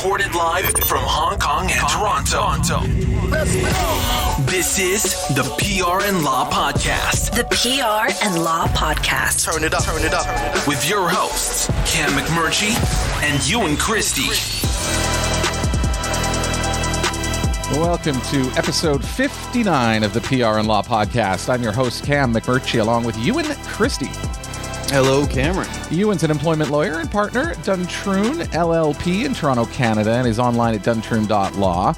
recorded live from Hong Kong and Toronto. Let's go! This is the PR and Law Podcast. The PR and Law Podcast. Turn it up. With your hosts, Cam McMurchie and Ewan Christie. Welcome to episode 59 of the PR and Law Podcast. I'm your host, Cam McMurchie, along with Ewan Christie. Hello, Cameron. Ewan's an employment lawyer and partner at Duntroon LLP in Toronto, Canada, and is online at duntroon.law.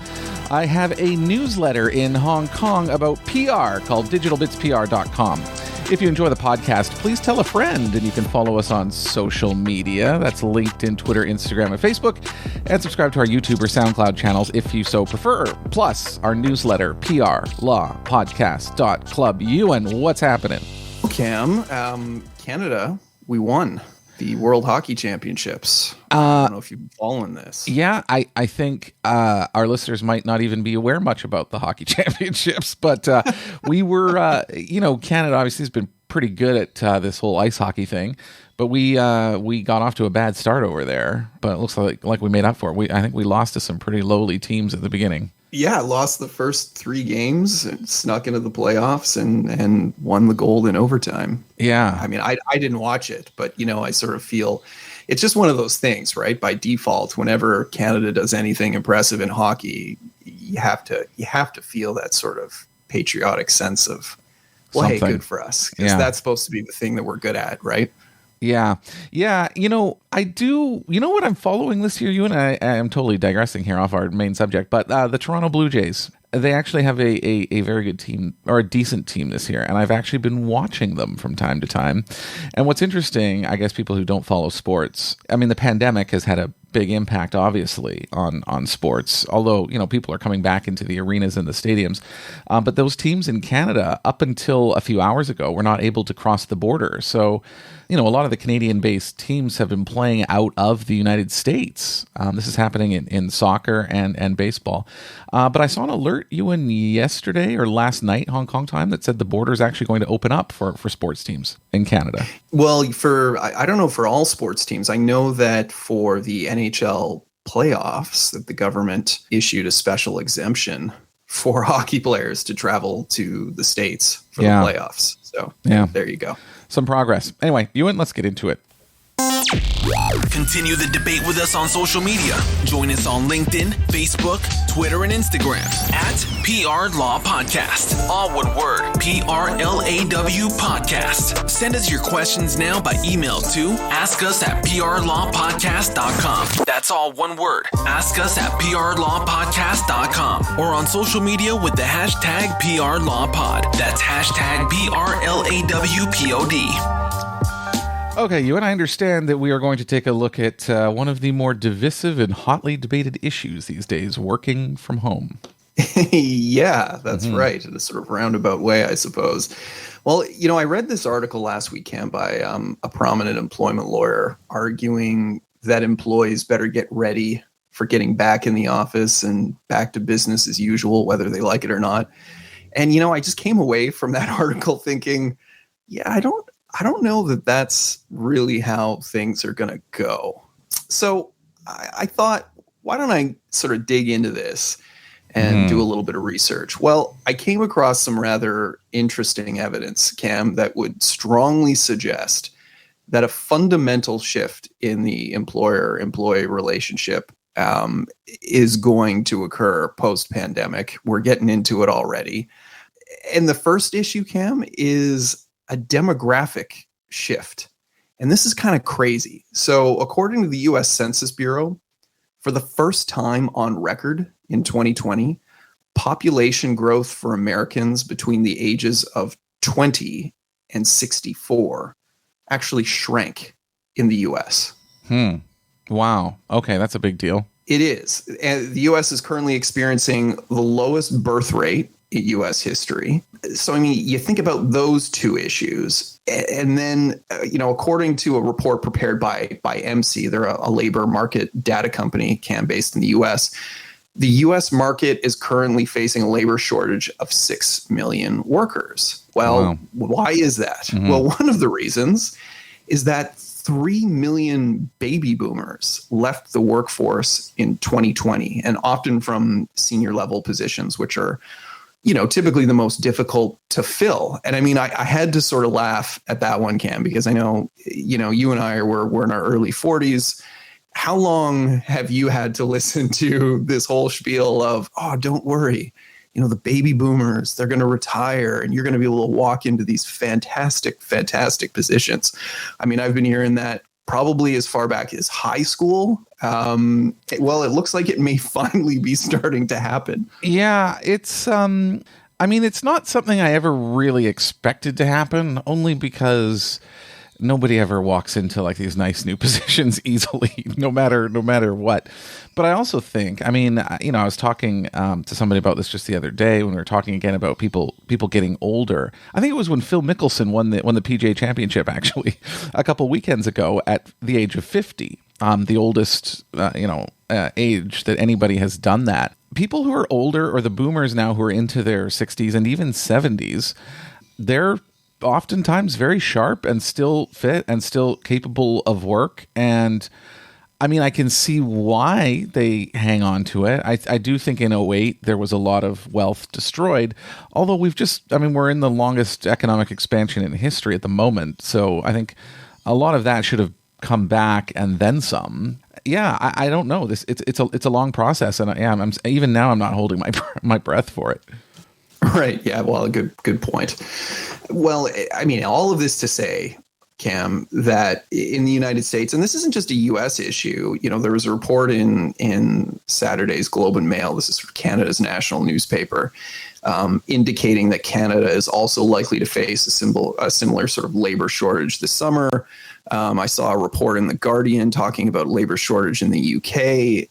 I have a newsletter in Hong Kong about PR called digitalbitspr.com. If you enjoy the podcast, please tell a friend, and you can follow us on social media. That's LinkedIn, Twitter, Instagram, and Facebook, and subscribe to our YouTube or SoundCloud channels if you so prefer. Plus, our newsletter, PRLawPodcast.Club. Ewan, what's happening? Cam, Canada, we won the World Hockey Championships. I don't know if you've been following this. Yeah, I think our listeners might not even be aware much about the Hockey Championships, but we were, Canada obviously has been pretty good at this whole ice hockey thing, but we got off to a bad start over there, but it looks like we made up for it. I think we lost to some pretty lowly teams at the beginning. Yeah, lost the first 3 games, and snuck into the playoffs, and won the gold in overtime. Yeah. I mean, I didn't watch it, but, I sort of feel it's just one of those things, right? By default, whenever Canada does anything impressive in hockey, you have to feel that sort of patriotic sense of, well, hey, good for us. Because that's supposed to be the thing that we're good at, right? Yeah. I do. You know what I'm following this year, Ewan? I am totally digressing here off our main subject, but the Toronto Blue Jays, they actually have a very good team, or a decent team this year, and I've actually been watching them from time to time. And what's interesting, I guess people who don't follow sports, I mean, the pandemic has had a big impact, obviously, on sports, although, people are coming back into the arenas and the stadiums. But those teams in Canada, up until a few hours ago, were not able to cross the border. So, a lot of the Canadian-based teams have been playing out of the United States. This is happening in soccer and baseball. But I saw an alert, Ewan, yesterday or last night, Hong Kong time, that said the border is actually going to open up for sports teams in Canada. Well, I don't know for all sports teams. I know that for the NHL playoffs, that the government issued a special exemption for hockey players to travel to the States for the playoffs. So there you go. Some progress. Anyway, Ewan, let's get into it. Continue the debate with us on social media. Join us on LinkedIn, Facebook, Twitter, and Instagram at PR Law Podcast. All one word, PRLAW Podcast. Send us your questions now by email to askus@PRLawPodcast.com. That's all one word, askus@PRLawPodcast.com. Or on social media with the hashtag PRLawPod. That's hashtag PRLAWPOD. Okay, Ewan, I understand that we are going to take a look at one of the more divisive and hotly debated issues these days, working from home. Yeah, that's right. In a sort of roundabout way, I suppose. Well, I read this article last week, Cam, by a prominent employment lawyer arguing that employees better get ready for getting back in the office and back to business as usual, whether they like it or not. And, I just came away from that article thinking, I don't know that that's really how things are going to go. So I thought, why don't I sort of dig into this and do a little bit of research? Well, I came across some rather interesting evidence, Cam, that would strongly suggest that a fundamental shift in the employer-employee relationship is going to occur post-pandemic. We're getting into it already. And the first issue, Cam, is a demographic shift. And this is kind of crazy. So according to the U.S. Census Bureau, for the first time on record in 2020, population growth for Americans between the ages of 20 and 64 actually shrank in the U.S. Wow. Okay, that's a big deal. It is. And the U.S. is currently experiencing the lowest birth rate in U.S. history. So, I mean, you think about those two issues, and then, according to a report prepared by MC, they're a labor market data company, based in the U.S., the U.S. market is currently facing a labor shortage of 6 million workers. Well, Why is that? Well, one of the reasons is that 3 million baby boomers left the workforce in 2020, and often from senior level positions, which are, typically the most difficult to fill. And I mean, I had to sort of laugh at that one, Cam, because I know, you and I we're in our early 40s. How long have you had to listen to this whole spiel of, oh, don't worry, the baby boomers, they're going to retire and you're going to be able to walk into these fantastic, fantastic positions. I mean, I've been hearing that probably as far back as high school. It looks like it may finally be starting to happen. Yeah, it's it's not something I ever really expected to happen, only because nobody ever walks into like these nice new positions easily, no matter what. But I also think, I was talking to somebody about this just the other day when we were talking again about people getting older. I think it was when Phil Mickelson won the PGA Championship actually a couple weekends ago at the age of 50, the oldest age that anybody has done that. People who are older, or the boomers now who are into their 60s and even 70s, they're oftentimes very sharp and still fit and still capable of work. And I can see why they hang on to it. I do think in 2008 there was a lot of wealth destroyed, although we're in the longest economic expansion in history at the moment. So I think a lot of that should have come back and then some. Yeah, I don't know. It's a long process, and I'm even now I'm not holding my breath for it. Right. Yeah. Well, a good point. Well, all of this to say, Cam, that in the United States, and this isn't just a U.S. issue, there was a report in Saturday's Globe and Mail, this is Canada's national newspaper, indicating that Canada is also likely to face a similar sort of labor shortage this summer. I saw a report in The Guardian talking about labor shortage in the UK.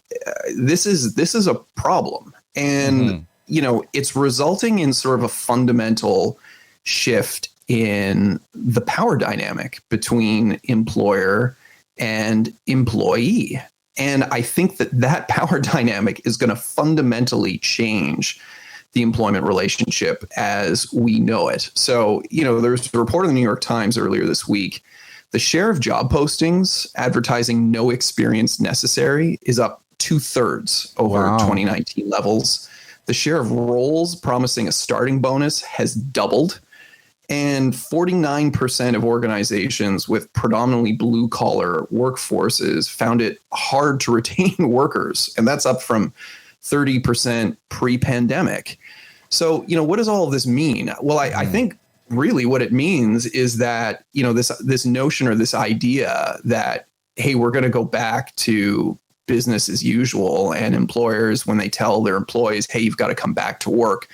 This is a problem. And it's resulting in sort of a fundamental shift in the power dynamic between employer and employee. And I think that power dynamic is going to fundamentally change the employment relationship as we know it. So, there's a report in the New York Times earlier this week. The share of job postings advertising no experience necessary is up 2/3 over 2019 levels. The share of roles promising a starting bonus has doubled, and 49% of organizations with predominantly blue-collar workforces found it hard to retain workers, and that's up from 30% pre-pandemic. So, what does all of this mean? Well, I think really what it means is that, this notion or this idea that, hey, we're going to go back to business as usual, and employers, when they tell their employees, hey, you've got to come back to work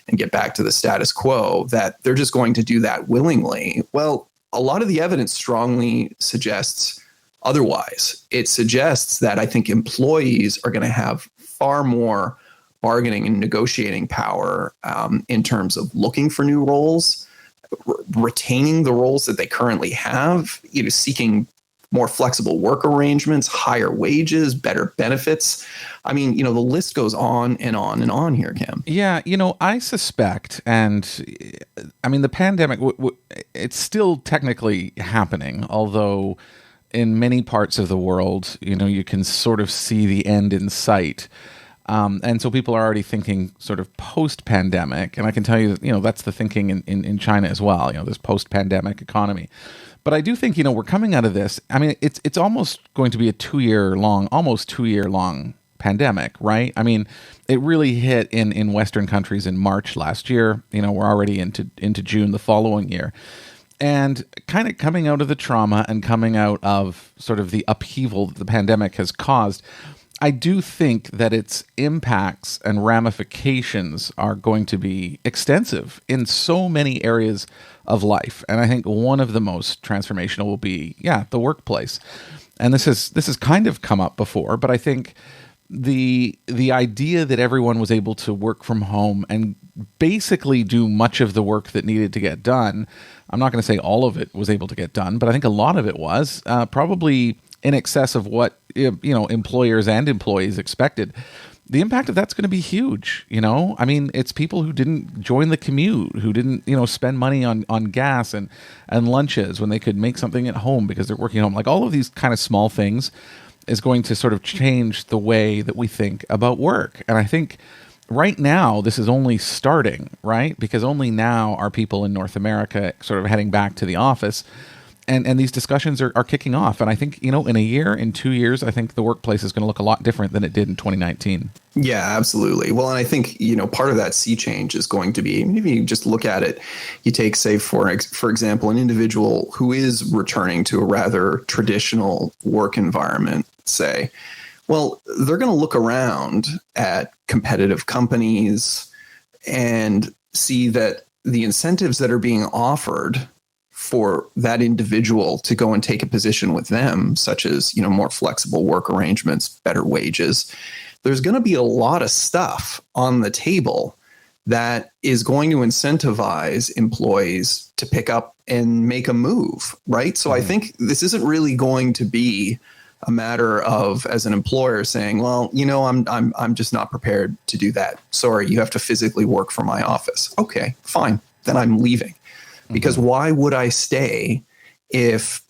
and get back to the status quo, that they're just going to do that willingly. Well, a lot of the evidence strongly suggests otherwise. It suggests that I think employees are going to have far more bargaining and negotiating power in terms of looking for new roles, retaining the roles that they currently have, seeking more flexible work arrangements, higher wages, better benefits. The list goes on and on and on here, Cam. Yeah, I suspect, and the pandemic, it's still technically happening, although in many parts of the world, you can sort of see the end in sight. And so people are already thinking sort of post-pandemic, and I can tell you, that's the thinking in China as well, this post-pandemic economy. But I do think, we're coming out of this. It's almost going to be almost 2 year long pandemic, right? It really hit in Western countries in March last year. We're already into June the following year. And kind of coming out of the trauma and coming out of sort of the upheaval that the pandemic has caused, I do think that its impacts and ramifications are going to be extensive in so many areas of life. And I think one of the most transformational will be, the workplace. And this has kind of come up before, but I think the idea that everyone was able to work from home and basically do much of the work that needed to get done, I'm not going to say all of it was able to get done, but I think a lot of it was probably in excess of what employers and employees expected. the impact of that's going to be huge. I mean, it's people who didn't join the commute, who didn't, spend money on gas and lunches when they could make something at home because they're working at home. Like all of these kind of small things is going to sort of change the way that we think about work. And I think right now this is only starting, right? Because only now are people in North America sort of heading back to the office. And these discussions are kicking off. And I think, in a year, in 2 years, I think the workplace is going to look a lot different than it did in 2019. Yeah, absolutely. Well, and I think, part of that sea change is going to be, if you just look at it, you take, say, for example, an individual who is returning to a rather traditional work environment, say, well, they're going to look around at competitive companies and see that the incentives that are being offered for that individual to go and take a position with them, such as, more flexible work arrangements, better wages, there's going to be a lot of stuff on the table that is going to incentivize employees to pick up and make a move, right? So I think this isn't really going to be a matter of, as an employer, saying, well, I'm just not prepared to do that. Sorry, you have to physically work from my office. Okay, fine. Then I'm leaving. Because why would I stay if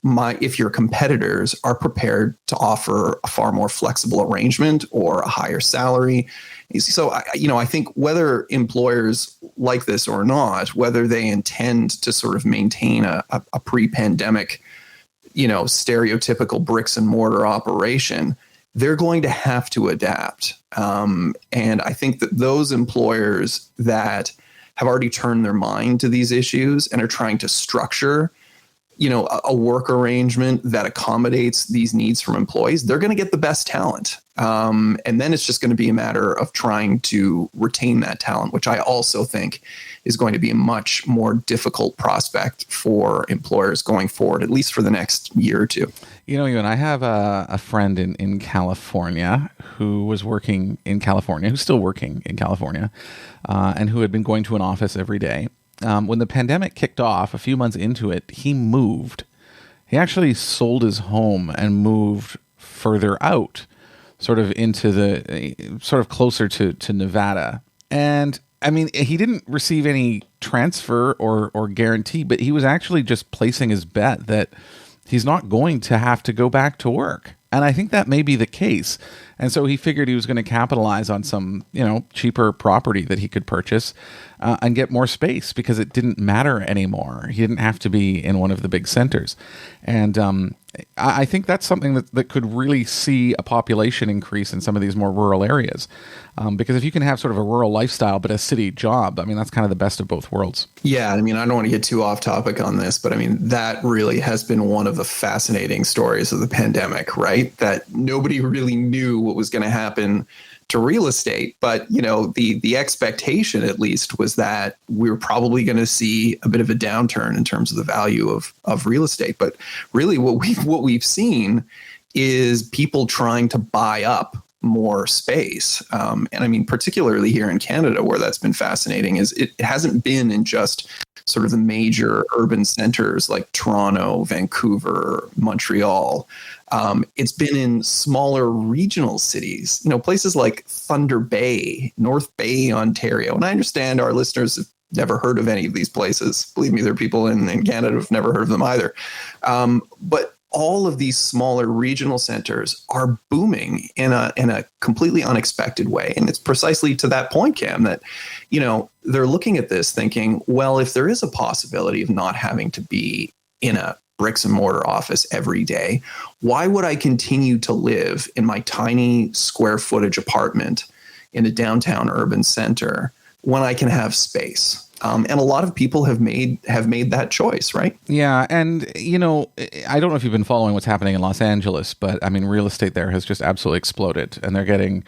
your competitors are prepared to offer a far more flexible arrangement or a higher salary? So, I think whether employers like this or not, whether they intend to sort of maintain a pre-pandemic, stereotypical bricks and mortar operation, they're going to have to adapt. And I think that those employers that have already turned their mind to these issues and are trying to structure, a work arrangement that accommodates these needs from employees, they're going to get the best talent. And then it's just going to be a matter of trying to retain that talent, which I also think is going to be a much more difficult prospect for employers going forward, at least for the next year or two. Ewan, I have a friend in California who was working in California, who's still working in California, and who had been going to an office every day. When the pandemic kicked off, a few months into it, he moved. He actually sold his home and moved further out, sort of closer to Nevada. And I mean, he didn't receive any transfer or guarantee, but he was actually just placing his bet that he's not going to have to go back to work. And I think that may be the case. And so he figured he was going to capitalize on some, cheaper property that he could purchase and get more space because it didn't matter anymore. He didn't have to be in one of the big centers. And I think that's something that could really see a population increase in some of these more rural areas. Because if you can have sort of a rural lifestyle but a city job, I mean, that's kind of the best of both worlds. Yeah, I mean, I don't want to get too off topic on this, but I mean, that really has been one of the fascinating stories of the pandemic, right? That nobody really knew what was going to happen to real estate. But, the expectation, at least, was that we were probably going to see a bit of a downturn in terms of the value of real estate. But really what we've seen is people trying to buy up more space. And I mean, particularly here in Canada, where that's been fascinating, is it hasn't been in just sort of the major urban centers like Toronto, Vancouver, Montreal. It's been in smaller regional cities, places like Thunder Bay, North Bay, Ontario. And I understand our listeners have never heard of any of these places. Believe me, there are people in Canada who've never heard of them either. But all of these smaller regional centers are booming in a completely unexpected way. And it's precisely to that point, Cam, that, they're looking at this thinking, well, if there is a possibility of not having to be in a bricks and mortar office every day, why would I continue to live in my tiny square footage apartment in a downtown urban center when I can have space? And a lot of people have made that choice, right? Yeah. And, I don't know if you've been following what's happening in Los Angeles, but I mean, real estate there has just absolutely exploded. And they're getting,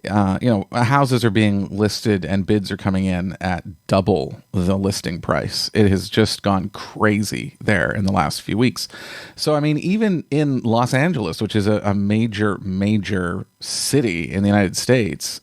houses are being listed and bids are coming in at double the listing price. It has just gone crazy there in the last few weeks. So, I mean, even in Los Angeles, which is a major city in the United States,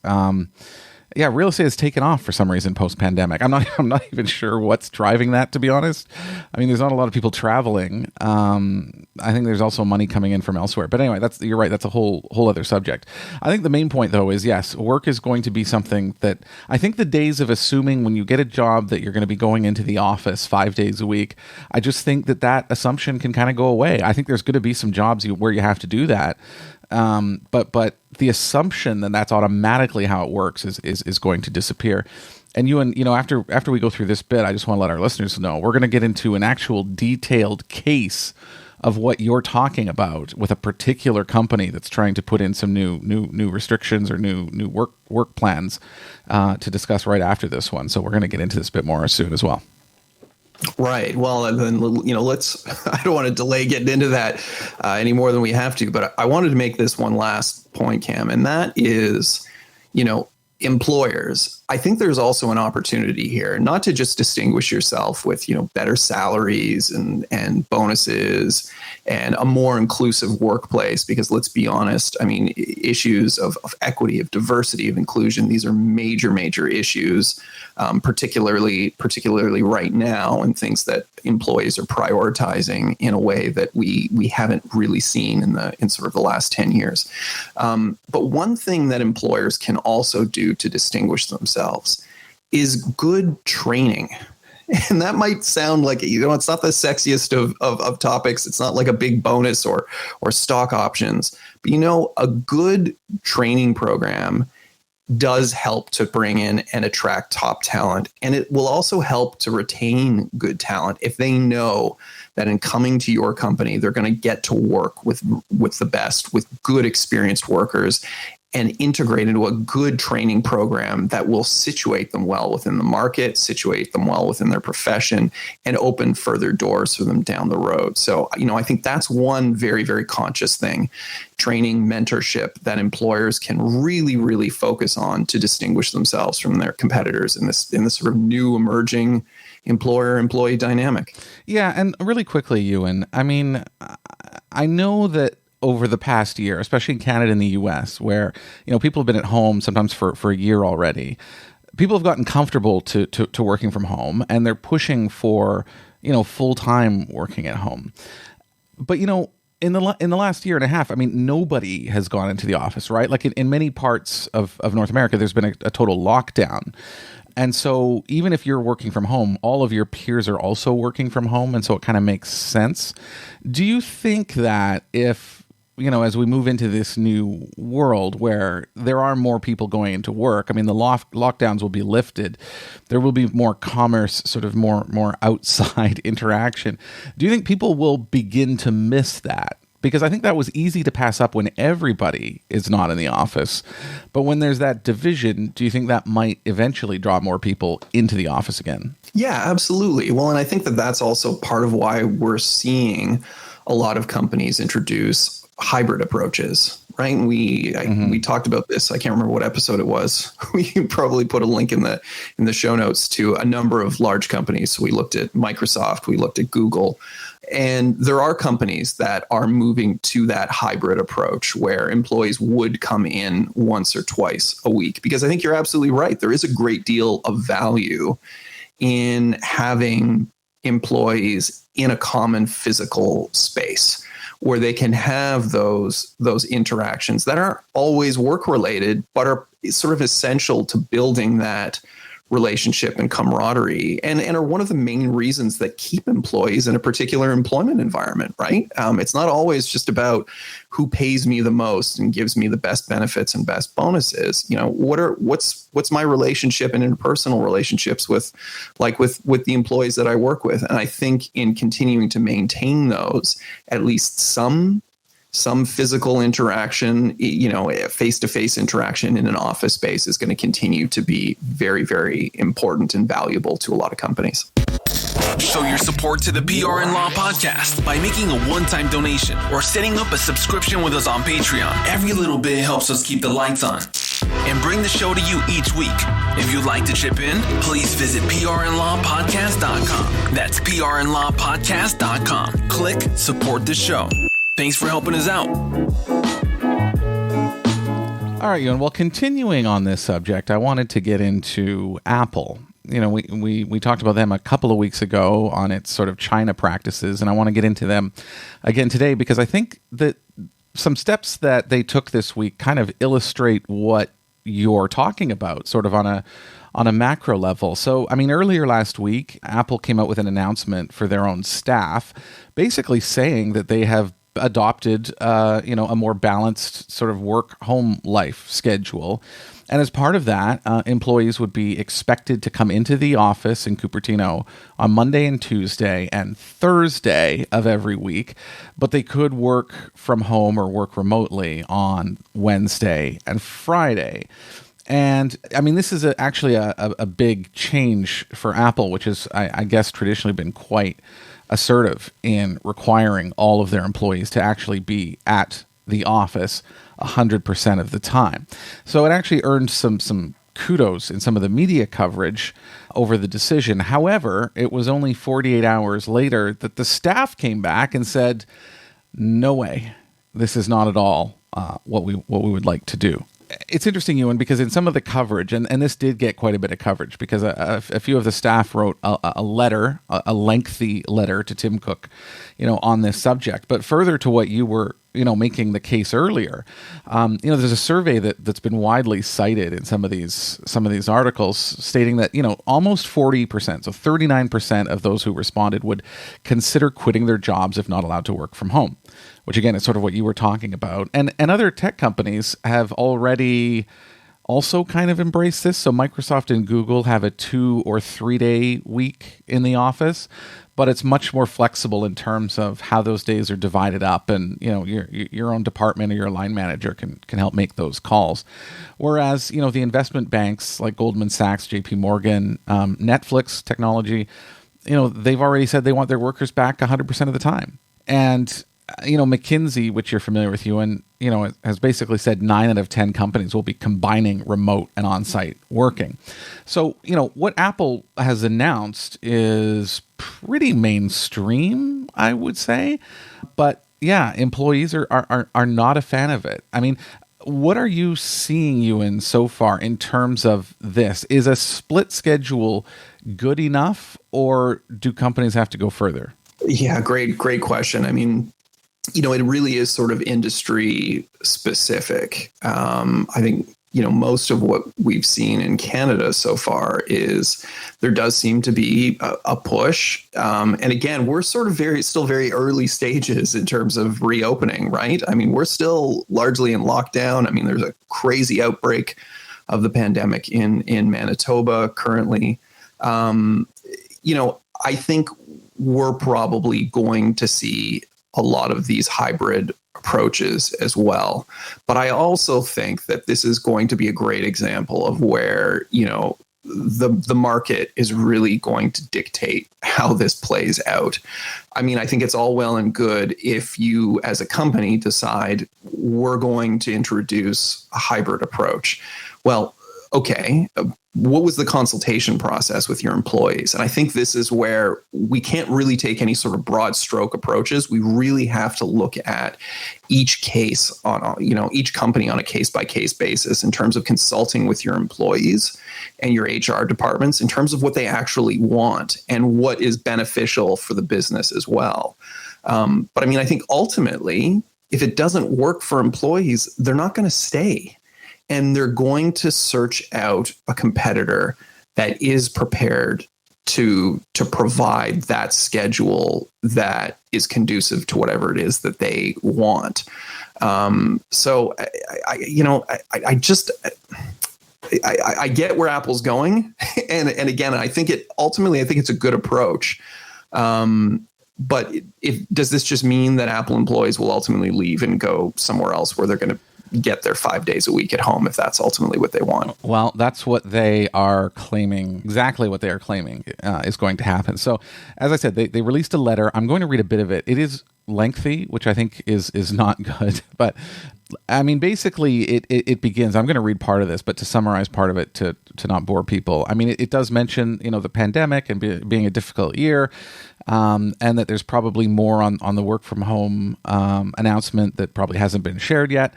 Yeah, real estate has taken off for some reason post-pandemic. I'm not even sure what's driving that, to be honest. I mean, there's not a lot of people traveling. I think there's also money coming in from elsewhere. But anyway, you're right. That's a whole other subject. I think the main point, though, is yes, work is going to be something that I think the days of assuming when you get a job that you're going to be going into the office 5 days a week, I just think that assumption can kind of go away. I think there's going to be some jobs where you have to do that. But the assumption that that's automatically how it works is going to disappear. And Ewan, after we go through this bit, I just want to let our listeners know we're going to get into an actual detailed case of what you're talking about with a particular company that's trying to put in some new restrictions or new work plans to discuss right after this one. So we're going to get into this bit more soon as well. Right. Well, and then, I don't want to delay getting into that any more than we have to, but I wanted to make this one last point, Cam, and that is, employers. I think there's also an opportunity here, not to just distinguish yourself with, better salaries and bonuses and a more inclusive workplace, because let's be honest, I mean, issues of equity, of diversity, of inclusion, these are major issues, particularly right now, and things that employees are prioritizing in a way that we haven't really seen in sort of the last 10 years. But one thing that employers can also do to distinguish themselves is good training. And that might sound like, it's not the sexiest of topics. It's not like a big bonus or stock options. But, a good training program does help to bring in and attract top talent. And it will also help to retain good talent if they know that in coming to your company, they're going to get to work with the best, with good experienced workers, and integrate into a good training program that will situate them well within the market, situate them well within their profession, and open further doors for them down the road. So, I think that's one very, very conscious thing, training, mentorship, that employers can really, really focus on to distinguish themselves from their competitors in this sort of new emerging employer-employee dynamic. Yeah, and really quickly, Ewan, I mean, I know that over the past year, especially in Canada and the US, where people have been at home sometimes for a year already, people have gotten comfortable to working from home, and they're pushing for full-time working at home. But in the last year and a half, I mean, nobody has gone into the office, right? Like in many parts of North America, there's been a total lockdown. And so even if you're working from home, all of your peers are also working from home, and so it kind of makes sense. Do you think that if as we move into this new world where there are more people going into work, I mean, the lockdowns will be lifted, there will be more commerce, sort of more outside interaction. Do you think people will begin to miss that? Because I think that was easy to pass up when everybody is not in the office. But when there's that division, do you think that might eventually draw more people into the office again? Yeah, absolutely. Well, and I think that that's also part of why we're seeing a lot of companies introduce hybrid approaches, right? And we talked about this. I can't remember what episode it was. We can probably put a link in the show notes to a number of large companies. So we looked at Microsoft, we looked at Google, and there are companies that are moving to that hybrid approach where employees would come in once or twice a week. Because I think you're absolutely right. There is a great deal of value in having employees in a common physical space where they can have those interactions that aren't always work related, but are sort of essential to building that relationship and camaraderie, and are one of the main reasons that keep employees in a particular employment environment, right? It's not always just about who pays me the most and gives me the best benefits and best bonuses. What's my relationship and interpersonal relationships with the employees that I work with? And I think in continuing to maintain those, at least some physical interaction, face-to-face interaction in an office space is going to continue to be very, very important and valuable to a lot of companies. Show your support to the PR and Law podcast by making a one-time donation or setting up a subscription with us on Patreon. Every little bit helps us keep the lights on and bring the show to you each week. If you'd like to chip in, please visit PRLawPodcast.com. That's PRLawPodcast.com. Click support the show. Thanks for helping us out. All right, Ewan. Well, continuing on this subject, I wanted to get into Apple. You know, we talked about them a couple of weeks ago on its sort of China practices, and I want to get into them again today because I think that some steps that they took this week kind of illustrate what you're talking about, sort of on a macro level. So, I mean, earlier last week, Apple came out with an announcement for their own staff, basically saying that they have adopted, a more balanced sort of work-home life schedule. And as part of that, employees would be expected to come into the office in Cupertino on Monday and Tuesday and Thursday of every week, but they could work from home or work remotely on Wednesday and Friday. And I mean, this is actually a big change for Apple, which has, I guess, traditionally been quite assertive in requiring all of their employees to actually be at the office 100% of the time. So it actually earned some kudos in some of the media coverage over the decision. However, it was only 48 hours later that the staff came back and said, no way, this is not at all what we would like to do. It's interesting, Ewan, because in some of the coverage, and this did get quite a bit of coverage, because a few of the staff wrote a letter, a lengthy letter to Tim Cook, on this subject. But further to what you were, making the case earlier, there's a survey that's been widely cited in some of these articles stating that, almost 40%, so 39% of those who responded would consider quitting their jobs if not allowed to work from home, which again is sort of what you were talking about. And other tech companies have already also kind of embraced this. So Microsoft and Google have a 2 or 3 day week in the office, but it's much more flexible in terms of how those days are divided up, and your own department or your line manager can help make those calls. Whereas the investment banks like Goldman Sachs, JP Morgan, Netflix technology, they've already said they want their workers back 100% of the time. And McKinsey, which you're familiar with, Ewan, has basically said 9 out of 10 companies will be combining remote and on-site working. So, what Apple has announced is pretty mainstream, I would say. But yeah, employees are not a fan of it. I mean, what are you seeing, Ewan, so far in terms of this? Is a split schedule good enough, or do companies have to go further? Yeah, great question. I mean, it really is sort of industry specific. I think, most of what we've seen in Canada so far is there does seem to be a push. And again, we're sort of still very early stages in terms of reopening, right? I mean, we're still largely in lockdown. I mean, there's a crazy outbreak of the pandemic in Manitoba currently. I think we're probably going to see a lot of these hybrid approaches as well. But I also think that this is going to be a great example of where, the market is really going to dictate how this plays out. I mean, I think it's all well and good if you as a company decide we're going to introduce a hybrid approach. Well, okay, what was the consultation process with your employees? And I think this is where we can't really take any sort of broad stroke approaches. We really have to look at each case each company on a case by case basis in terms of consulting with your employees and your HR departments in terms of what they actually want and what is beneficial for the business as well. But I mean, I think ultimately, if it doesn't work for employees, they're not going to stay. And they're going to search out a competitor that is prepared to provide that schedule that is conducive to whatever it is that they want. So I get where Apple's going, and again, I think it's a good approach. But does this just mean that Apple employees will ultimately leave and go somewhere else where they're going to get their 5 days a week at home if that's ultimately what they want? Well, that's what they are claiming. Exactly what they are claiming is going to happen. So, as I said, they released a letter. I'm going to read a bit of it. It is lengthy, which I think is not good. But I mean, basically, it begins. I'm going to read part of this, but to summarize part of it to not bore people. I mean, it does mention the pandemic and being a difficult year, and that there's probably more on the work from home announcement that probably hasn't been shared yet.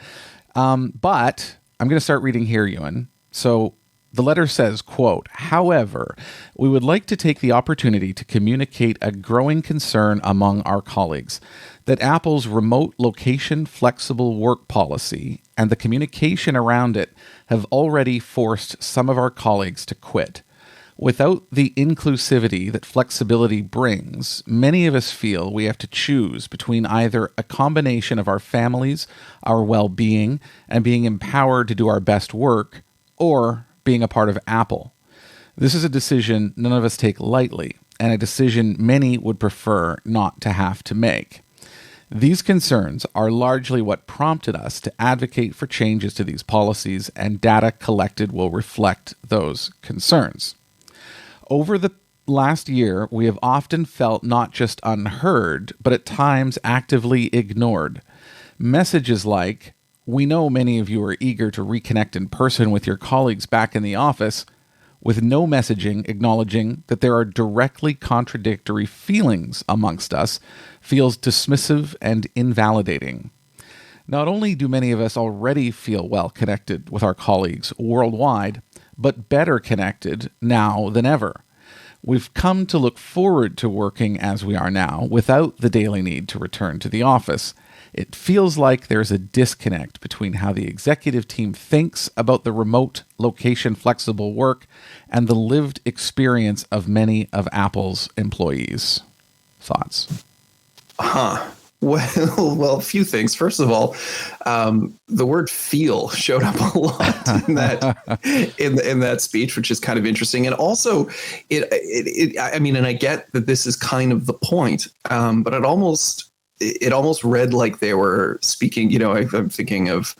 But I'm going to start reading here, Ewan. So the letter says, quote, "However, we would like to take the opportunity to communicate a growing concern among our colleagues that Apple's remote location flexible work policy and the communication around it have already forced some of our colleagues to quit. Without the inclusivity that flexibility brings, many of us feel we have to choose between either a combination of our families, our well-being, and being empowered to do our best work, or being a part of Apple. This is a decision none of us take lightly, and a decision many would prefer not to have to make. These concerns are largely what prompted us to advocate for changes to these policies, and data collected will reflect those concerns. Over the last year, we have often felt not just unheard, but at times actively ignored. Messages like, 'We know many of you are eager to reconnect in person with your colleagues back in the office,' with no messaging acknowledging that there are directly contradictory feelings amongst us, feels dismissive and invalidating. Not only do many of us already feel well connected with our colleagues worldwide, but better connected now than ever. We've come to look forward to working as we are now, without the daily need to return to the office. It feels like there's a disconnect between how the executive team thinks about the remote location flexible work and the lived experience of many of Apple's employees." Thoughts? Well, a few things. First of all, the word "feel" showed up a lot in that speech, which is kind of interesting. And also, I mean, and I get that this is kind of the point, but it almost read like they were speaking. You know, I'm thinking of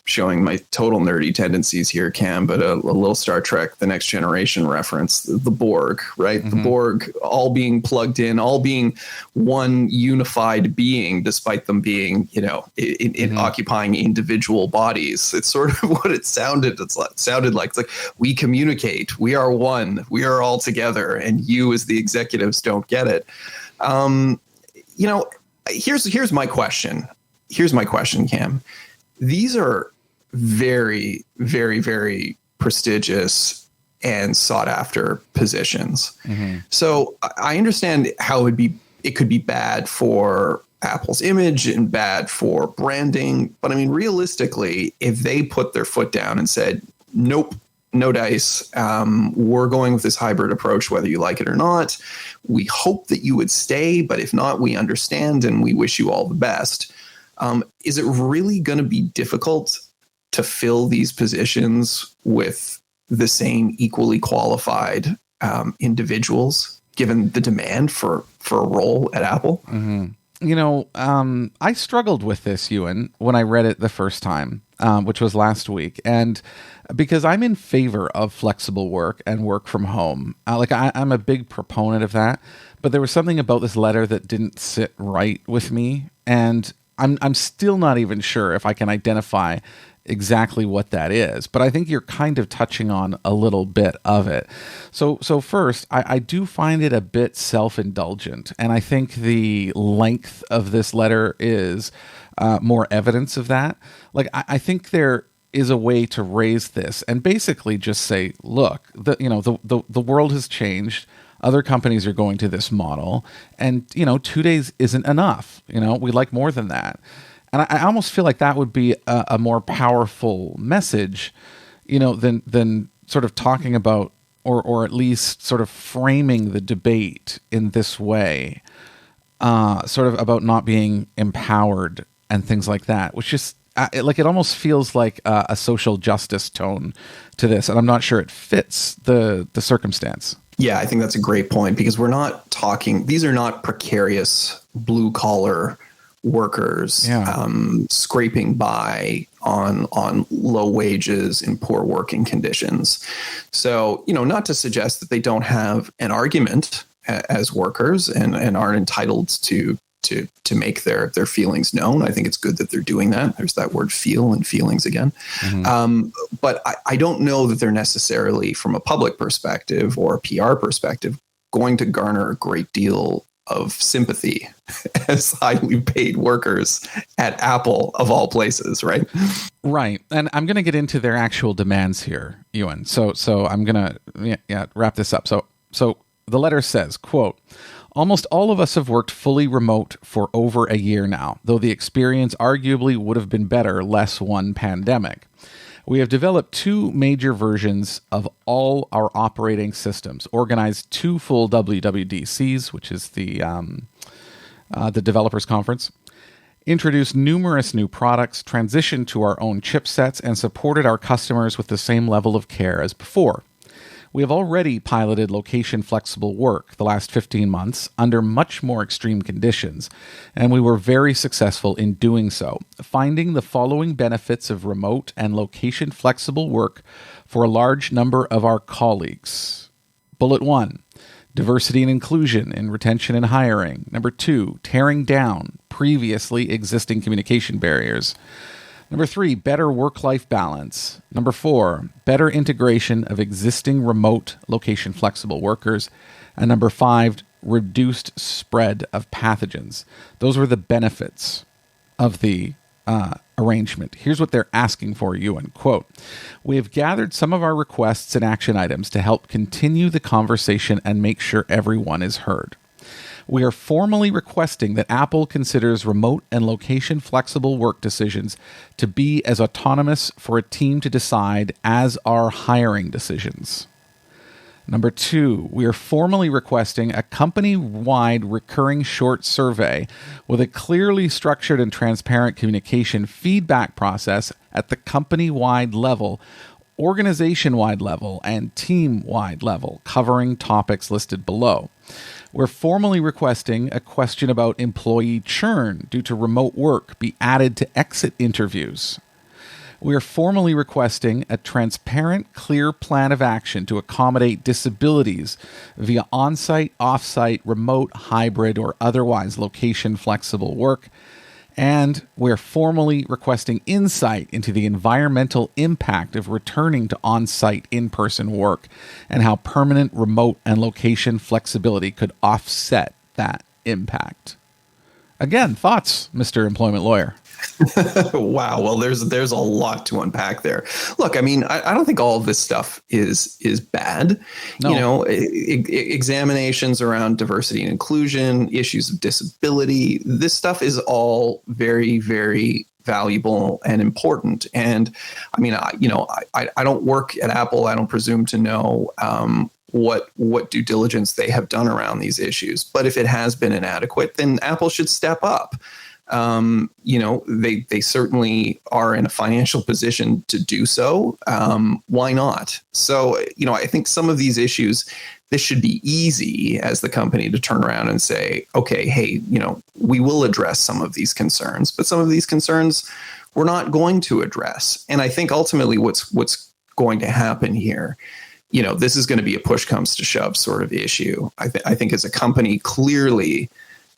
showing my total nerdy tendencies here, Cam, but a little Star Trek: The Next Generation reference, the Borg, right? Mm-hmm. The Borg all being plugged in, all being one unified being, despite them being, you know, in occupying individual bodies. It's sort of what it sounded. Sounded like. It's like, we communicate, we are one, we are all together, and you as the executives don't get it. You know, here's my question. Here's my question, Cam. These are very, very, very prestigious and sought after positions. Mm-hmm. So I understand how it could be bad for Apple's image and bad for branding. But I mean, realistically, if they put their foot down and said, nope, no dice, we're going with this hybrid approach, whether you like it or not, we hope that you would stay, but if not, we understand and we wish you all the best. Is it really going to be difficult to fill these positions with the same equally qualified individuals, given the demand for a role at Apple? Mm-hmm. You know, I struggled with this, Ewan, when I read it the first time, which was last week. And because I'm in favor of flexible work and work from home, I'm a big proponent of that. But there was something about this letter that didn't sit right with me. And I'm still not even sure if I can identify exactly what that is, but I think you're kind of touching on a little bit of it. So first, I do find it a bit self-indulgent, and I think the length of this letter is more evidence of that. Like, I think there is a way to raise this and basically just say, look, the world has changed. Other companies are going to this model, and 2 days isn't enough. We'd like more than that. And I almost feel like that would be a more powerful message, than sort of talking about, or at least sort of framing the debate in this way, sort of about not being empowered and things like that, which just it almost feels like a social justice tone to this, and I'm not sure it fits the circumstance. Yeah, I think that's a great point, because we're not talking, these are not precarious blue collar workers scraping by on low wages and poor working conditions. So, not to suggest that they don't have an argument as workers and aren't entitled to make their feelings known. I think it's good that they're doing that. There's that word "feel" and feelings again. Mm-hmm. But I don't know that they're necessarily, from a public perspective or a PR perspective, going to garner a great deal of sympathy as highly paid workers at Apple, of all places, right? Right. And I'm going to get into their actual demands here, Ewan. So I'm going to wrap this up. So the letter says, quote, almost all of us have worked fully remote for over a year now, though the experience arguably would have been better less one pandemic. We have developed 2 major versions of all our operating systems, organized 2 full WWDCs, which is the developers conference, introduced numerous new products, transitioned to our own chipsets, and supported our customers with the same level of care as before. We have already piloted location-flexible work the last 15 months under much more extreme conditions, and we were very successful in doing so, finding the following benefits of remote and location-flexible work for a large number of our colleagues. Bullet 1, diversity and inclusion in retention and hiring. Number 2, tearing down previously existing communication barriers. Number 3, better work-life balance. Number 4, better integration of existing remote location-flexible workers. And number 5, reduced spread of pathogens. Those were the benefits of the arrangement. Here's what they're asking for, Ewan. Quote, we have gathered some of our requests and action items to help continue the conversation and make sure everyone is heard. We are formally requesting that Apple considers remote and location-flexible work decisions to be as autonomous for a team to decide as are hiring decisions. Number 2, we are formally requesting a company-wide recurring short survey with a clearly structured and transparent communication feedback process at the company-wide level, organization-wide level, and team-wide level, covering topics listed below. We're formally requesting a question about employee churn due to remote work be added to exit interviews. We are formally requesting a transparent, clear plan of action to accommodate disabilities via on-site, off-site, remote, hybrid, or otherwise location-flexible work. And we're formally requesting insight into the environmental impact of returning to on-site, in-person work and how permanent remote and location flexibility could offset that impact. Again, thoughts, Mr. Employment Lawyer? Wow. Well, there's a lot to unpack there. Look, I mean, I don't think all of this stuff is bad. No. You know, examinations around diversity and inclusion, issues of disability, this stuff is all very, very valuable and important. And I mean, I don't work at Apple. I don't presume to know what due diligence they have done around these issues. But if it has been inadequate, then Apple should step up. They certainly are in a financial position to do so. Why not? So, I think some of these issues, this should be easy as the company to turn around and say, okay, hey, we will address some of these concerns, but some of these concerns we're not going to address. And I think ultimately what's going to happen here, this is going to be a push comes to shove sort of issue. I think as a company, clearly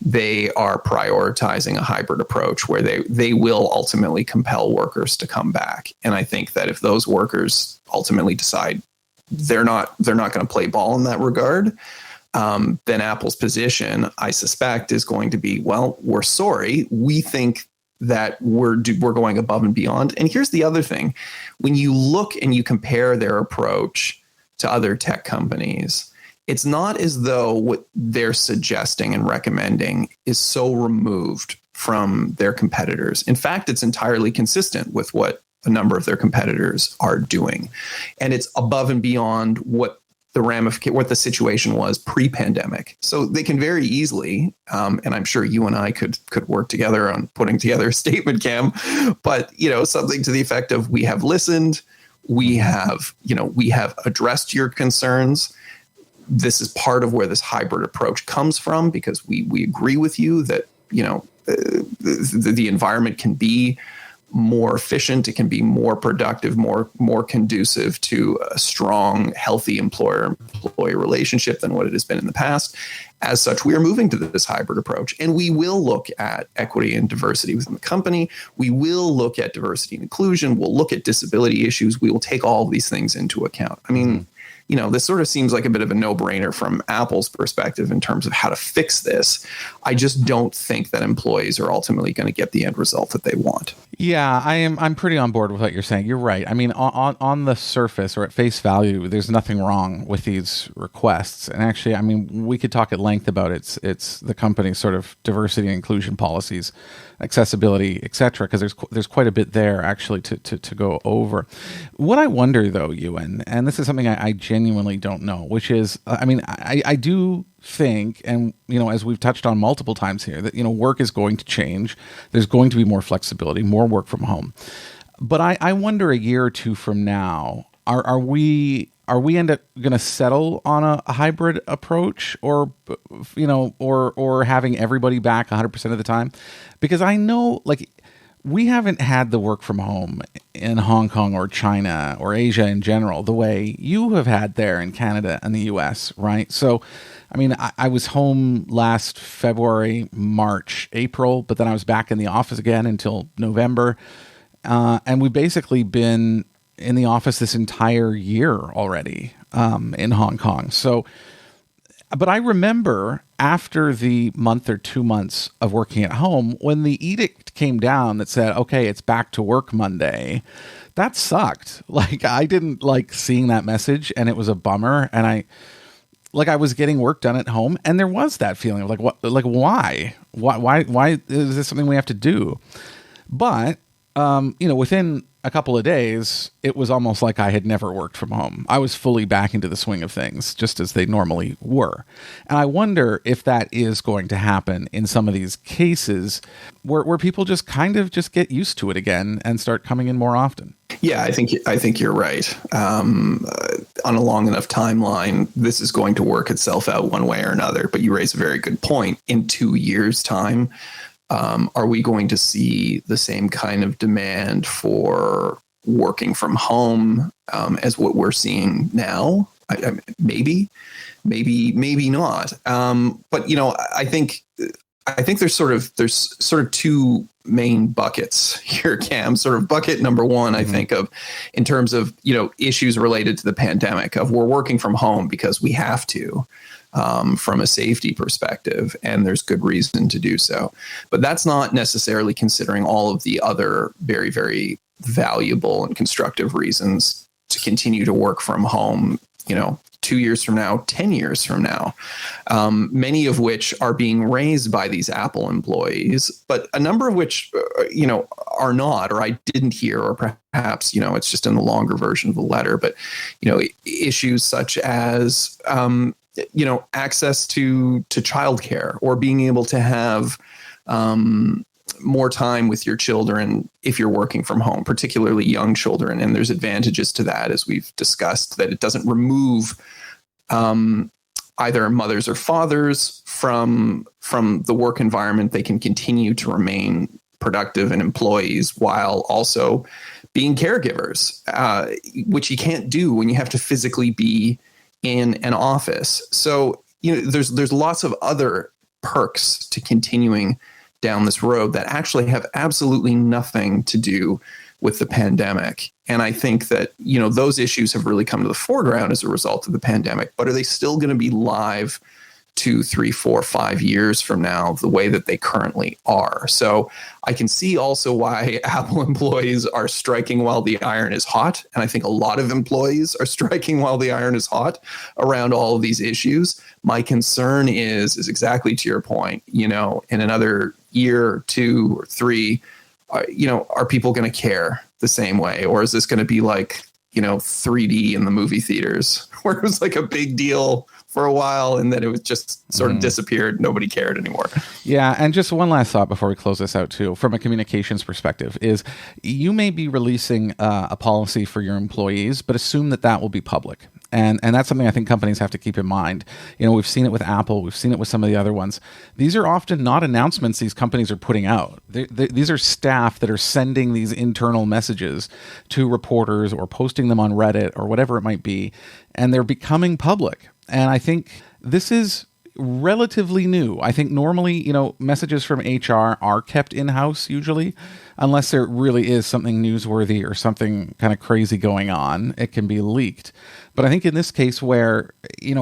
they are prioritizing a hybrid approach where they will ultimately compel workers to come back. And I think that if those workers ultimately decide they're not going to play ball in that regard, then Apple's position, I suspect, is going to be, well, we're sorry. We think that we're going above and beyond. And here's the other thing. When you look and you compare their approach to other tech companies, it's not as though what they're suggesting and recommending is so removed from their competitors. In fact, it's entirely consistent with what a number of their competitors are doing. And it's above and beyond what the situation was pre-pandemic. So they can very easily, and I'm sure you and I could work together on putting together a statement, Cam, but something to the effect of, we have listened, we have addressed your concerns. This is part of where this hybrid approach comes from, because we agree with you that, the environment can be more efficient. It can be more productive, more conducive to a strong, healthy employer-employee relationship than what it has been in the past. As such, we are moving to this hybrid approach, and we will look at equity and diversity within the company. We will look at diversity and inclusion. We'll look at disability issues. We will take all of these things into account. I mean, this sort of seems like a bit of a no-brainer from Apple's perspective in terms of how to fix this. I just don't think that employees are ultimately going to get the end result that they want. Yeah, I'm pretty on board with what you're saying. You're right. I mean, on the surface or at face value, there's nothing wrong with these requests. And actually, I mean, we could talk at length about it's the company's sort of diversity and inclusion policies, accessibility, et cetera, because there's quite a bit there actually to go over. What I wonder though, Ewan, and this is something I genuinely don't know, which is, I mean, I do think, and as we've touched on multiple times here, that work is going to change. There's going to be more flexibility, more work from home. But I wonder a year or two from now, are we end up going to settle on a hybrid approach, or having everybody back 100% of the time? Because I know, like, we haven't had the work from home in Hong Kong or China or Asia in general the way you have had there in Canada and the US, right? So, I mean, I was home last February, March, April, but then I was back in the office again until November. And we've basically been in the office this entire year already in Hong Kong. So, but I remember after the month or 2 months of working at home, when the edict came down that said, okay, it's back to work Monday, that sucked. Like, I didn't like seeing that message, and it was a bummer. And I was getting work done at home, and there was that feeling of why is this something we have to do? But, within a couple of days, it was almost like I had never worked from home. I was fully back into the swing of things, just as they normally were. And I wonder if that is going to happen in some of these cases where people just kind of just get used to it again and start coming in more often. Yeah, I think you're right. On a long enough timeline, this is going to work itself out one way or another. But you raise a very good point. In 2 years' time, are we going to see the same kind of demand for working from home as what we're seeing now? Maybe not. But I think there's sort of two main buckets here, Cam. Sort of bucket number one, I think, of in terms of issues related to the pandemic, of we're working from home because we have to. From a safety perspective, and there's good reason to do so. But that's not necessarily considering all of the other very, very valuable and constructive reasons to continue to work from home, 2 years from now, 10 years from now, many of which are being raised by these Apple employees, but a number of which, are not, or I didn't hear, or perhaps, it's just in the longer version of the letter, but, issues such as, access to childcare, or being able to have more time with your children if you're working from home, particularly young children. And there's advantages to that, as we've discussed, that it doesn't remove either mothers or fathers from the work environment. They can continue to remain productive and employees while also being caregivers, which you can't do when you have to physically be in an office. So, there's lots of other perks to continuing down this road that actually have absolutely nothing to do with the pandemic. And I think that, those issues have really come to the foreground as a result of the pandemic, but are they still going to be live 2, 3, 4, 5 years from now, the way that they currently are? So I can see also why Apple employees are striking while the iron is hot. And I think a lot of employees are striking while the iron is hot around all of these issues. My concern is exactly to your point, in another year, 2 or 3, are people going to care the same way? Or is this going to be like, 3D in the movie theaters, where it was like a big deal for a while, and then it was just sort of disappeared. Nobody cared anymore. Yeah. And just one last thought before we close this out too, from a communications perspective, is you may be releasing a policy for your employees, but assume that will be public. And that's something I think companies have to keep in mind. We've seen it with Apple. We've seen it with some of the other ones. These are often not announcements these companies are putting out. These are staff that are sending these internal messages to reporters or posting them on Reddit or whatever it might be, and they're becoming public. And I think this is relatively new. I think normally, messages from HR are kept in-house usually, unless there really is something newsworthy or something kind of crazy going on. It can be leaked. But I think in this case where,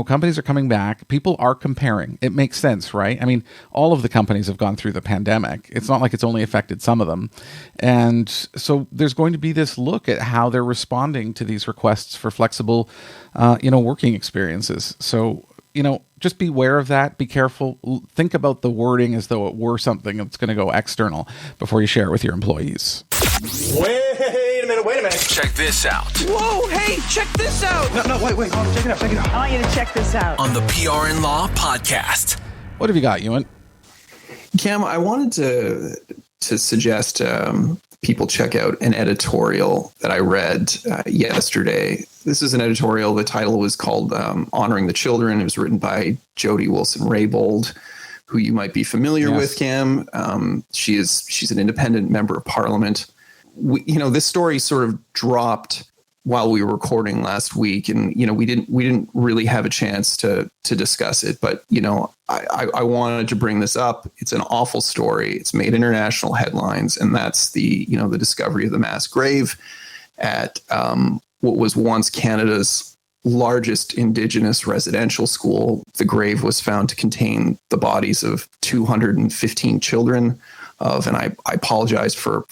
companies are coming back, people are comparing. It makes sense, right? I mean, all of the companies have gone through the pandemic. It's not like it's only affected some of them. And so there's going to be this look at how they're responding to these requests for flexible, working experiences. So, just be aware of that. Be careful. Think about the wording as though it were something that's going to go external before you share it with your employees. Wait a minute. Check this out. Whoa, hey, check this out. No, wait. Oh, check it out. I want you to check this out. On the PR and Law Podcast. What have you got, Ewan? Cam, I wanted to suggest people check out an editorial that I read yesterday. This is an editorial. The title was called Honoring the Children. It was written by Jody Wilson-Raybould, who you might be familiar with, Cam. She's an independent member of Parliament. This story sort of dropped while we were recording last week, and we didn't really have a chance to discuss it. But I wanted to bring this up. It's an awful story. It's made international headlines, and that's the discovery of the mass grave at what was once Canada's largest Indigenous residential school. The grave was found to contain the bodies of 215 children and I apologize for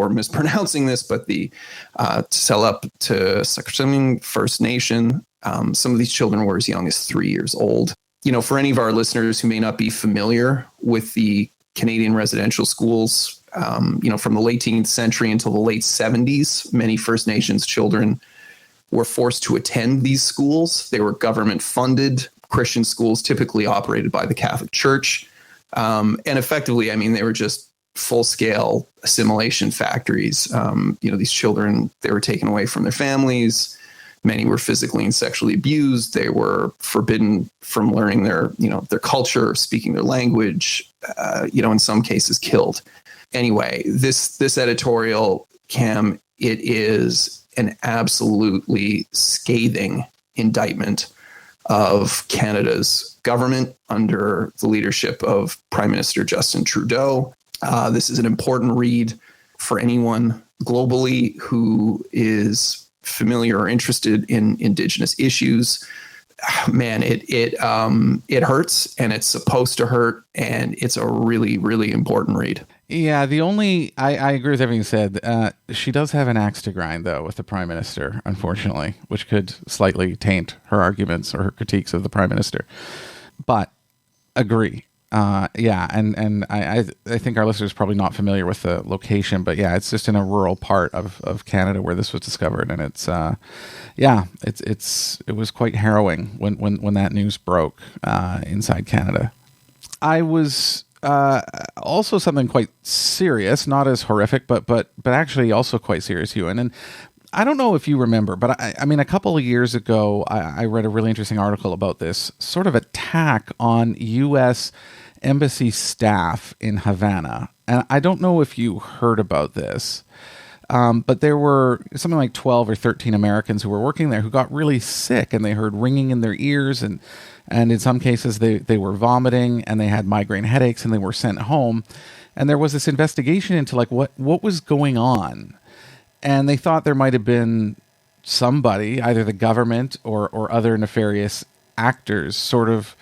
mispronouncing this, but the Sellup to Saskatchewan First Nation. Some of these children were as young as 3 years old. For any of our listeners who may not be familiar with the Canadian residential schools, from the late 18th century until the late 70s, many First Nations children were forced to attend these schools. They were government-funded Christian schools, typically operated by the Catholic Church. And effectively, they were just full-scale assimilation factories. These children, they were taken away from their families. Many were physically and sexually abused. They were forbidden from learning their culture, speaking their language, in some cases killed. Anyway, this editorial, Cam, it is an absolutely scathing indictment of Canada's government under the leadership of Prime Minister Justin Trudeau. This is an important read for anyone globally who is familiar or interested in Indigenous issues. Man, it hurts, and it's supposed to hurt, and it's a really, really important read. Yeah, I agree with everything you said. She does have an axe to grind, though, with the Prime Minister, unfortunately, which could slightly taint her arguments or her critiques of the Prime Minister. But agree. And I think our listeners are probably not familiar with the location, but yeah, it's just in a rural part of Canada where this was discovered, and it was quite harrowing when that news broke inside Canada. I was also something quite serious, not as horrific, but actually also quite serious, Ewan. And I don't know if you remember, but I mean, a couple of years ago, I read a really interesting article about this sort of attack on U.S. embassy staff in Havana. And I don't know if you heard about this, but there were something like 12 or 13 Americans who were working there who got really sick, and they heard ringing in their ears, and in some cases they were vomiting, and they had migraine headaches, and they were sent home. And there was this investigation into like what was going on. And they thought there might have been somebody, either the government or other nefarious actors, sort of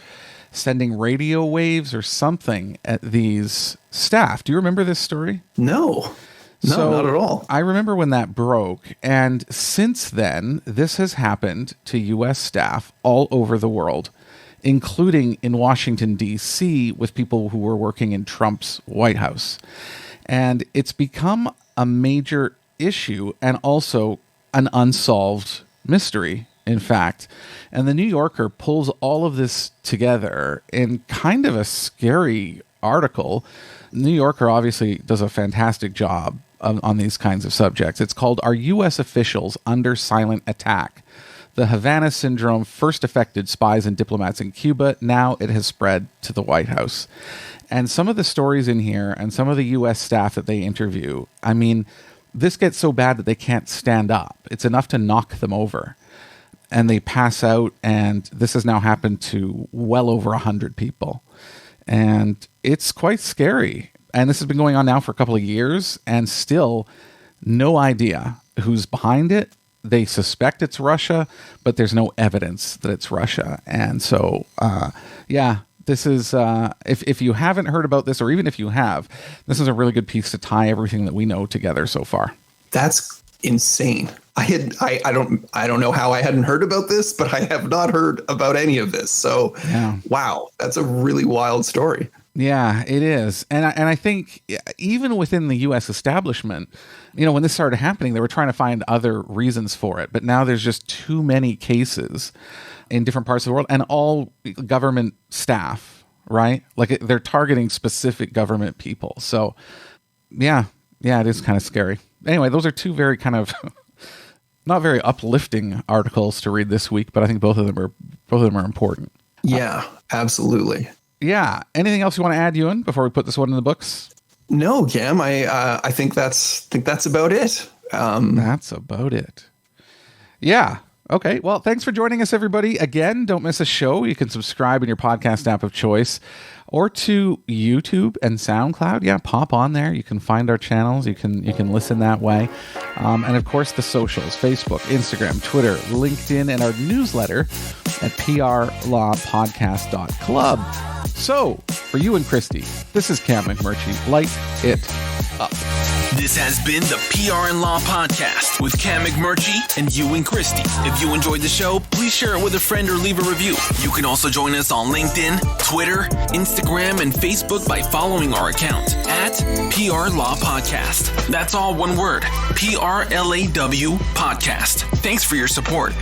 sending radio waves or something at these staff. Do you remember this story? No, not at all. I remember when that broke. And since then, this has happened to U.S. staff all over the world, including in Washington, D.C., with people who were working in Trump's White House. And it's become a major issue and also an unsolved mystery, in fact. And the New Yorker pulls all of this together in kind of a scary article. The New Yorker obviously does a fantastic job on these kinds of subjects. It's called "Are U.S. Officials Under Silent Attack? The Havana Syndrome First Affected Spies and Diplomats in Cuba. Now it has spread to the White House." And some of the stories in here and some of the U.S. staff that they interview, I mean, this gets so bad that they can't stand up. It's enough to knock them over. and they pass out. And this has now happened to well over 100 people. And it's quite scary. And this has been going on now for a couple of years, and still no idea who's behind it. They suspect it's Russia, but there's no evidence that it's Russia. And so, this is, if you haven't heard about this, or even if you have, this is a really good piece to tie everything that we know together so far. That's insane. I don't know how I hadn't heard about this, but I have not heard about any of this. So, Wow, that's a really wild story. Yeah, it is. And I think even within the U.S. establishment, when this started happening, they were trying to find other reasons for it. But now there's just too many cases in different parts of the world, and all government staff, right? Like they're targeting specific government people. So, yeah, it is kind of scary. Anyway, those are two very kind of not very uplifting articles to read this week, but I think both of them are important. Yeah, absolutely. Yeah. Anything else you want to add, Ewan, before we put this one in the books? No, Cam. I think that's about it. That's about it. Yeah. Okay. Well, thanks for joining us, everybody. Again, don't miss a show. You can subscribe in your podcast app of choice, or to YouTube and SoundCloud. Yeah, pop on there. You can find our channels. You can listen that way. And of course, the socials: Facebook, Instagram, Twitter, LinkedIn, and our newsletter at PRLawPodcast.Club. So, for you and Christy, this is Cam McMurchie. Light it up. This has been the PR and Law Podcast with Cam McMurchie and Ewan Christie. If you enjoyed the show, please share it with a friend or leave a review. You can also join us on LinkedIn, Twitter, Instagram, and Facebook by following our account at PR Law Podcast. That's all one word, PRLAW Podcast. Thanks for your support.